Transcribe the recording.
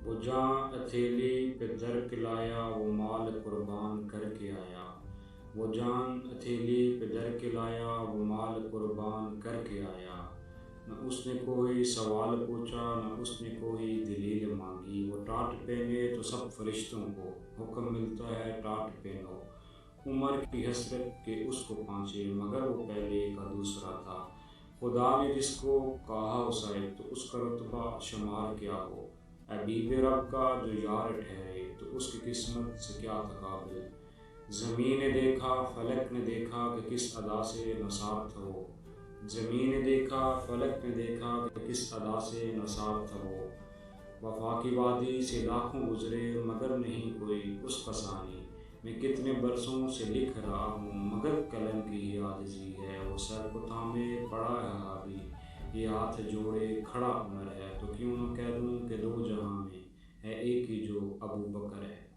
وہ جاں اتھیلی پہ در کے لایا، وہ مال قربان کر کے آیا۔ وہ جان اتھیلی پہ در کے لایا، وہ مال قربان کر کے آیا۔ نہ اس نے کوئی سوال پوچھا، نہ اس نے کوئی دلیل مانگی۔ وہ ٹاٹ پہنے تو سب فرشتوں کو حکم ملتا ہے ٹاٹ پہنو۔ عمر کی حسرت کہ اس کو پانچے، مگر وہ پہلے کا دوسرا تھا۔ خدا نے جس کو کہا اسے، تو اس کا رتبہ شمار کیا ہو۔ حبیب رب کا جو یار ٹھہرے، تو اس کی قسمت سے کیا تقابل۔ زمین نے دیکھا فلک نے دیکھا کہ کس ادا سے نثار تھا وہ۔ زمین نے دیکھا فلک نے دیکھا کہ کس ادا سے نثار تھا وہ۔ وفا کی وادی سے لاکھوں گزرے، مگر نہیں کوئی اس کا ثانی۔ میں کتنے برسوں سے لکھ رہا ہوں، مگر قلم کی ہی عاجزی ہے۔ وہ سر کو تھامے پڑا ہے حاوی، یہ ہاتھ جوڑے کھڑا عمر ہے۔ تو کیوں نہ کہہ دوں کہ دو جہاں میں ہے ایک ہی جو ابو بکر ہے۔